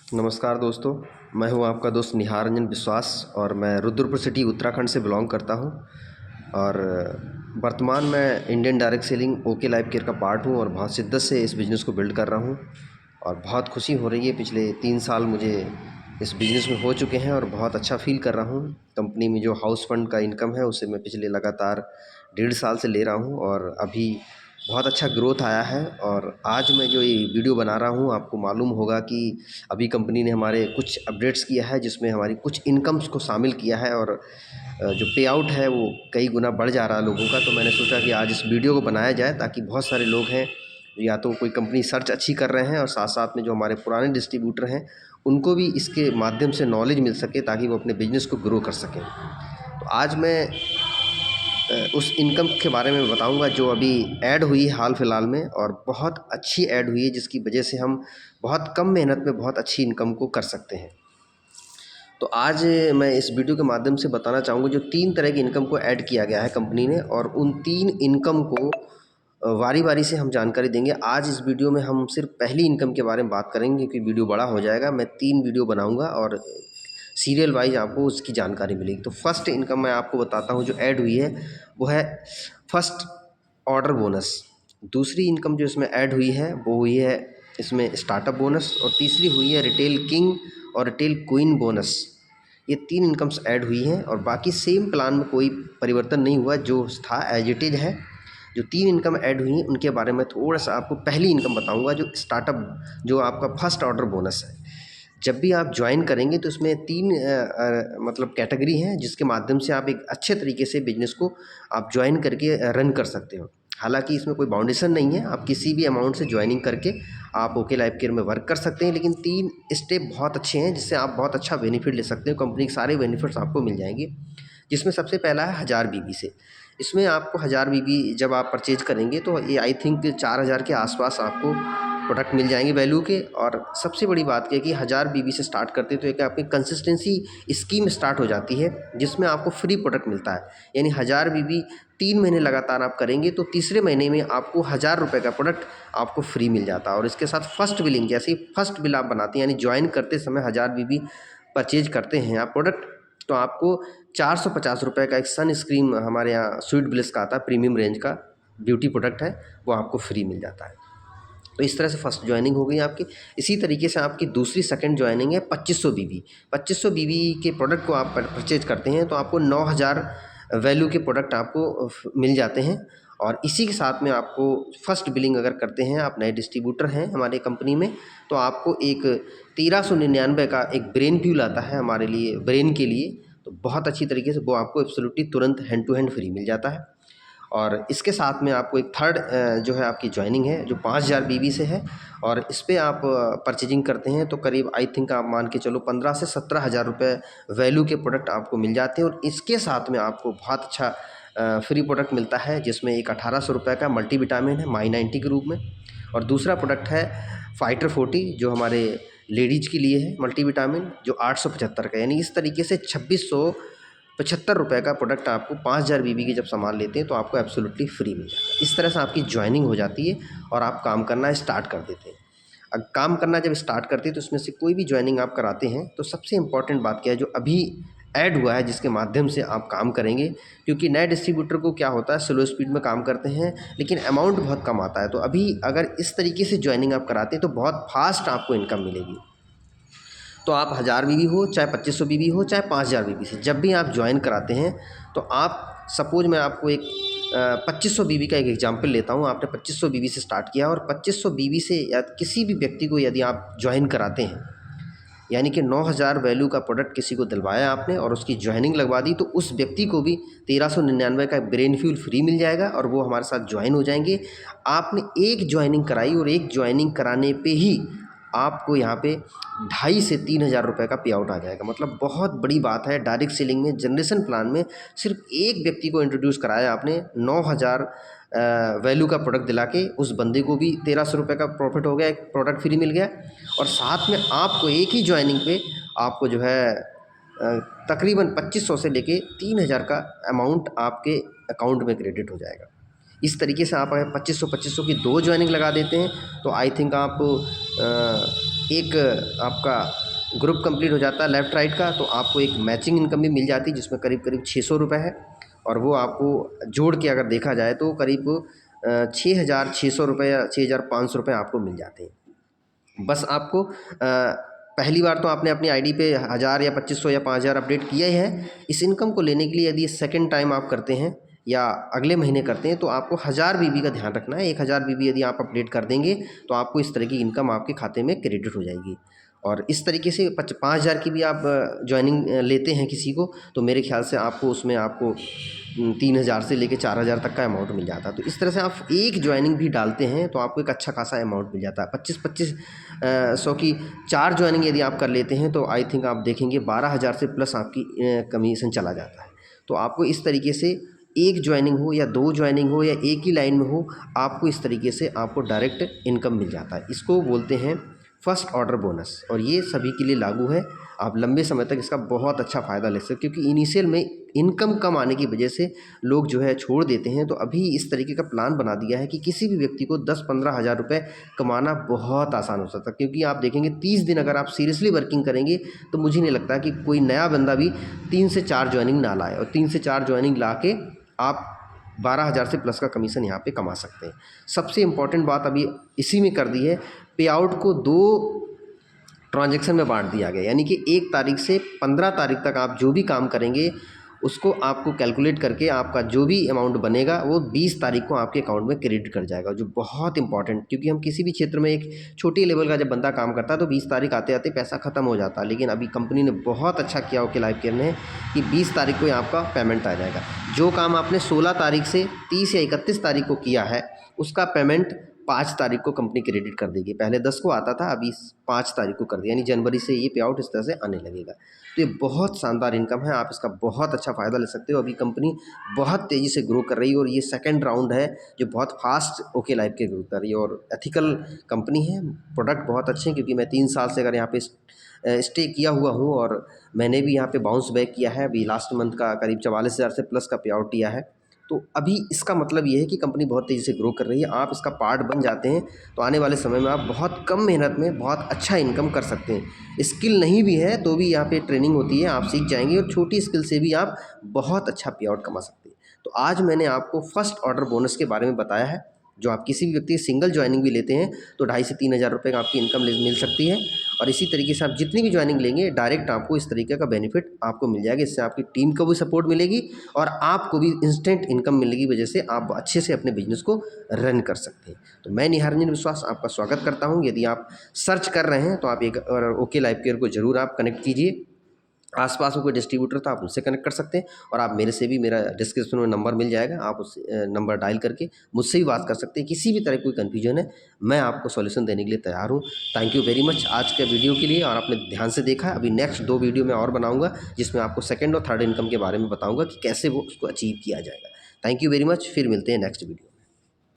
नमस्कार दोस्तों, मैं हूं आपका दोस्त निहार रंजन विश्वास और मैं रुद्रपुर सिटी उत्तराखंड से बिलोंग करता हूं। और वर्तमान में Indian direct selling okay life care का पार्ट हूं और बहुत शिद्दत से इस बिज़नेस को बिल्ड कर रहा हूं और बहुत खुशी हो रही है। पिछले 3 साल मुझे इस बिज़नेस में हो चुके हैं और बहुत अच्छा फ़ील कर रहा हूं। कंपनी में जो हाउस फंड का इनकम है उसे मैं पिछले लगातार 1.5 साल से ले रहा हूं और अभी बहुत अच्छा ग्रोथ आया है। और आज मैं जो ये वीडियो बना रहा हूँ, आपको मालूम होगा कि अभी कंपनी ने हमारे कुछ अपडेट्स किया है जिसमें हमारी कुछ इनकम्स को शामिल किया है और जो पे आउट है वो कई गुना बढ़ जा रहा है लोगों का। तो मैंने सोचा कि आज इस वीडियो को बनाया जाए ताकि बहुत सारे लोग हैं या तो कोई कंपनी सर्च अच्छी कर रहे हैं और साथ साथ में जो हमारे पुराने डिस्ट्रीब्यूटर हैं उनको भी इसके माध्यम से नॉलेज मिल सके ताकि वो अपने बिजनेस को ग्रो कर सकें। तो आज मैं उस इनकम के बारे में बताऊंगा जो अभी ऐड हुई है हाल फिलहाल में और बहुत अच्छी ऐड हुई है, जिसकी वजह से हम बहुत कम मेहनत में बहुत अच्छी इनकम को कर सकते हैं। तो आज मैं इस वीडियो के माध्यम से बताना चाहूँगा जो 3 तरह की इनकम को ऐड किया गया है कंपनी ने, और उन 3 इनकम को बारी बारी से हम जानकारी देंगे। आज इस वीडियो में हम सिर्फ पहली इनकम के बारे में बात करेंगे क्योंकि वीडियो बड़ा हो जाएगा। मैं 3 वीडियो बनाऊंगा और सीरियल वाइज आपको उसकी जानकारी मिलेगी। तो फर्स्ट इनकम मैं आपको बताता हूँ जो ऐड हुई है वो है फर्स्ट ऑर्डर बोनस। दूसरी इनकम जो इसमें ऐड हुई है वो हुई है इसमें स्टार्टअप बोनस, और तीसरी हुई है रिटेल किंग और रिटेल क्वीन बोनस। ये 3 इनकम्स ऐड हुई हैं और बाकी सेम प्लान में कोई परिवर्तन नहीं हुआ, जो था एज इट इज़ है। जो 3 इनकम ऐड हुई हैं उनके बारे में थोड़ा सा आपको पहली इनकम बताऊंगा जो स्टार्टअप, जो आपका फर्स्ट ऑर्डर बोनस है। जब भी आप ज्वाइन करेंगे तो इसमें 3 मतलब कैटेगरी हैं जिसके माध्यम से आप एक अच्छे तरीके से बिजनेस को आप ज्वाइन करके रन कर सकते हो। हालांकि इसमें कोई बाउंडेशन नहीं है, आप किसी भी अमाउंट से ज्वाइनिंग करके आप ओके लाइफ केयर में वर्क कर सकते हैं। लेकिन 3 स्टेप बहुत अच्छे हैं जिससे आप बहुत अच्छा बेनिफिट ले सकते हो। कंपनी के सारे बेनिफिट्स आपको मिल जाएंगे, जिसमें सबसे पहला है 1000 बीबी से। इसमें आपको 1000 बीबी जब आप परचेज करेंगे तो ये आई थिंक 4000 के आसपास आपको प्रोडक्ट मिल जाएंगे वैल्यू के। और सबसे बड़ी बात यह है कि 1000 बीबी से स्टार्ट करते हैं तो एक आपकी कंसिस्टेंसी स्कीम स्टार्ट हो जाती है जिसमें आपको फ्री प्रोडक्ट मिलता है। यानी 1000 बीबी 3 महीने लगातार आप करेंगे तो तीसरे महीने में आपको 1000 रुपये का प्रोडक्ट आपको फ्री मिल जाता है। और इसके साथ फर्स्ट बिलिंग, जैसे ही फर्स्ट बिल आप बनाते हैं यानी ज्वाइन करते समय 1000 बीबी परचेज करते हैं आप प्रोडक्ट, तो आपको 450 रुपये का एक सन स्क्रीन हमारे यहाँ स्वीट ब्लिस का आता है, प्रीमियम रेंज का ब्यूटी प्रोडक्ट है, वो आपको फ्री मिल जाता है। तो इस तरह से फर्स्ट ज्वाइनिंग हो गई आपकी। इसी तरीके से आपकी दूसरी सेकंड ज्वाइनिंग है 2500 बीबी। 2500 बीबी के प्रोडक्ट को आप परचेज करते हैं तो आपको 9000 वैल्यू के प्रोडक्ट आपको मिल जाते हैं। और इसी के साथ में आपको फर्स्ट बिलिंग अगर करते हैं, आप नए डिस्ट्रीब्यूटर हैं हमारे कंपनी में, तो आपको एक 1399 का एक ब्रेन फ्यूल आता है हमारे लिए, ब्रेन के लिए। तो बहुत अच्छी तरीके से वो आपको एब्सोल्युटली तुरंत हैंड टू हैंड फ्री मिल जाता है। और इसके साथ में आपको एक थर्ड जो है आपकी ज्वाइनिंग है जो 5000 बीबी से है, और इस पर आप परचेजिंग करते हैं तो करीब आई थिंक आप मान के चलो 15 से 17 हज़ार रुपये वैल्यू के प्रोडक्ट आपको मिल जाते हैं। और इसके साथ में आपको बहुत अच्छा फ्री प्रोडक्ट मिलता है जिसमें एक 1800 रुपये का मल्टीविटामिन है माई 90 के रूप में, और दूसरा प्रोडक्ट है फाइटर 40 जो हमारे लेडीज़ के लिए है मल्टीविटामिन, जो 875 का। यानी इस तरीके से 2675 रुपये का प्रोडक्ट आपको 5000 बीबी की जब सामान लेते हैं तो आपको एब्सोल्युटली फ्री मिल जाता है। इस तरह से आपकी ज्वाइनिंग हो जाती है और आप काम करना स्टार्ट कर देते हैं। अब काम करना जब स्टार्ट करते हैं तो उसमें से कोई भी ज्वाइनिंग आप कराते हैं तो सबसे इम्पॉर्टेंट बात क्या है जो अभी ऐड हुआ है जिसके माध्यम से आप काम करेंगे, क्योंकि नए डिस्ट्रीब्यूटर को क्या होता है स्लो स्पीड में काम करते हैं लेकिन अमाउंट बहुत कम आता है। तो अभी अगर इस तरीके से ज्वाइनिंग आप कराते हैं तो बहुत फास्ट आपको इनकम मिलेगी। तो आप 1000 बीबी हो चाहे 2500 बीबी हो चाहे 5000 बीबी से जब भी आप ज्वाइन कराते हैं तो आप सपोज मैं आपको एक 2500 बीबी का एक एग्जांपल लेता हूँ। आपने 2500 बीबी से स्टार्ट किया और 2500 बीबी से या किसी भी व्यक्ति को यदि आप ज्वाइन कराते हैं, यानी कि 9000 वैल्यू का प्रोडक्ट किसी को दिलवाया आपने और उसकी ज्वाइनिंग लगवा दी, तो उस व्यक्ति को भी 1399 का ब्रेन फ्यूल फ्री मिल जाएगा और वो हमारे साथ ज्वाइन हो जाएंगे। आपने एक ज्वाइनिंग कराई और एक ज्वाइनिंग कराने पे ही आपको यहाँ पे 2.5 से 3000 रुपये का पे आउट आ जाएगा। मतलब बहुत बड़ी बात है। डायरेक्ट सेलिंग में जनरेशन प्लान में सिर्फ एक व्यक्ति को इंट्रोड्यूस कराया आपने, 9000 वैल्यू का प्रोडक्ट दिला के उस बंदे को भी 1300 रुपये का प्रॉफिट हो गया, एक प्रोडक्ट फ्री मिल गया। और साथ में आपको एक ही ज्वाइनिंग पे आपको जो है तकरीबन 2500 से लेके 3000 का अमाउंट आपके अकाउंट में क्रेडिट हो जाएगा। इस तरीके से आप अगर 2500 की 2 ज्वाइनिंग लगा देते हैं तो आई थिंक आप एक आपका ग्रुप कंप्लीट हो जाता है लेफ़्ट राइट का, तो आपको एक मैचिंग इनकम भी मिल जाती है जिसमें करीब करीब 600 रुपये है, और वो आपको जोड़ के अगर देखा जाए तो करीब 6,600 रुपये या 6,500 रुपये आपको मिल जाते हैं। बस आपको पहली बार तो आपने अपनी आईडी पे 1000 या 2500 या 5000 अपडेट किया ही है। इस इनकम को लेने के लिए यदि सेकंड टाइम आप करते हैं या अगले महीने करते हैं तो आपको 1000 बीबी का ध्यान रखना है। 1000 बीबी यदि आप अपडेट कर देंगे तो आपको इस तरह की इनकम आपके खाते में क्रेडिट हो जाएगी। और इस तरीके से 5,000 की भी आप ज्वाइनिंग लेते हैं किसी को, तो मेरे ख्याल से आपको उसमें आपको 3,000 से लेके 4,000 तक का अमाउंट मिल जाता है। तो इस तरह से आप एक ज्वाइनिंग भी डालते हैं तो आपको एक अच्छा खासा अमाउंट मिल जाता है। 25-25 100 की 4 ज्वाइनिंग यदि आप कर लेते हैं तो आई थिंक आप देखेंगे 12,000 से प्लस आपकी कमीशन चला जाता है। तो आपको इस तरीके से एक ज्वाइनिंग हो या 2 ज्वाइनिंग हो या एक ही लाइन में हो, आपको इस तरीके से आपको डायरेक्ट इनकम मिल जाता है। इसको बोलते हैं फर्स्ट ऑर्डर बोनस, और ये सभी के लिए लागू है। आप लंबे समय तक इसका बहुत अच्छा फ़ायदा ले सकते हो, क्योंकि इनिशियल में इनकम कम आने की वजह से लोग जो है छोड़ देते हैं। तो अभी इस तरीके का प्लान बना दिया है कि किसी भी व्यक्ति को 10-15 हज़ार रुपये कमाना बहुत आसान हो सकता है। क्योंकि आप देखेंगे 30 दिन अगर आप सीरियसली वर्किंग करेंगे तो मुझे नहीं लगता कि कोई नया बंदा भी 3 से 4 ज्वाइनिंग ना लाए, और 3 से 4 ज्वाइनिंग ला के आप 12,000 से प्लस का कमीशन यहाँ पे कमा सकते हैं। सबसे इम्पॉर्टेंट बात अभी इसी में कर दी है, पे आउट को 2 ट्रांजैक्शन में बांट दिया गया, यानी कि 1 तारीख से 15 तारीख तक आप जो भी काम करेंगे उसको आपको कैलकुलेट करके आपका जो भी अमाउंट बनेगा वो 20 तारीख को आपके अकाउंट में क्रेडिट कर जाएगा, जो बहुत इंपॉर्टेंट। क्योंकि हम किसी भी क्षेत्र में एक छोटे लेवल का जब बंदा काम करता है तो 20 तारीख आते आते पैसा ख़त्म हो जाता है। लेकिन अभी कंपनी ने बहुत अच्छा किया ओके लाइफ केयर ने कि 20 तारीख को आपका पेमेंट आ जाएगा। जो काम आपने 16 तारीख से 30 या 31 तारीख को किया है उसका पेमेंट 5 तारीख को कंपनी क्रेडिट कर देगी। पहले 10 को आता था, अभी 5 तारीख को कर दिया, यानी जनवरी से ये पे आउट इस तरह से आने लगेगा। तो ये बहुत शानदार इनकम है, आप इसका बहुत अच्छा फ़ायदा ले सकते हो। अभी कंपनी बहुत तेज़ी से ग्रो कर रही है, और ये सेकंड राउंड है जो बहुत फास्ट ओके लाइफ के ग्रो कर रही है, और एथिकल कंपनी है। प्रोडक्ट बहुत अच्छे हैं, क्योंकि मैं 3 साल से अगर यहाँ पे स्टे किया हुआ हूँ, और मैंने भी यहाँ पे बाउंस बैक किया है। अभी लास्ट मंथ का करीब 44,000 से प्लस का पे आउट दिया है। तो अभी इसका मतलब ये है कि कंपनी बहुत तेज़ी से ग्रो कर रही है। आप इसका पार्ट बन जाते हैं तो आने वाले समय में आप बहुत कम मेहनत में बहुत अच्छा इनकम कर सकते हैं। स्किल नहीं भी है तो भी यहाँ पे ट्रेनिंग होती है, आप सीख जाएंगे, और छोटी स्किल से भी आप बहुत अच्छा पे आउट कमा सकते हैं। तो आज मैंने आपको फर्स्ट ऑर्डर बोनस के बारे में बताया है, जो आप किसी भी व्यक्ति सिंगल ज्वाइनिंग भी लेते हैं तो 2,500 से 3,000 रुपये का आपकी इनकम मिल सकती है। और इसी तरीके से आप जितनी भी ज्वाइनिंग लेंगे डायरेक्ट आपको इस तरीके का बेनिफिट आपको मिल जाएगा। इससे आपकी टीम को भी सपोर्ट मिलेगी और आपको भी इंस्टेंट इनकम मिलने की वजह से आप अच्छे से अपने बिजनेस को रन कर सकते हैं। तो मैं निहार रंजन विश्वास आपका स्वागत करता हूँ। यदि आप सर्च कर रहे हैं तो आप एक ओके लाइफ केयर को ज़रूर आप कनेक्ट कीजिए। आसपास में कोई डिस्ट्रीब्यूटर था आप उनसे कनेक्ट कर सकते हैं, और आप मेरे से भी, मेरा डिस्क्रिप्शन में नंबर मिल जाएगा, आप उस नंबर डायल करके मुझसे भी बात कर सकते हैं। किसी भी तरह कोई कन्फ्यूजन है मैं आपको सॉल्यूशन देने के लिए तैयार हूँ। थैंक यू वेरी मच आज के वीडियो के लिए, और आपने ध्यान से देखा। अभी नेक्स्ट 2 वीडियो मैं और बनाऊँगा जिसमें आपको सेकेंड और थर्ड इनकम के बारे में बताऊँगा कि कैसे वो उसको अचीव किया जाएगा। थैंक यू वेरी मच, फिर मिलते हैं नेक्स्ट वीडियो।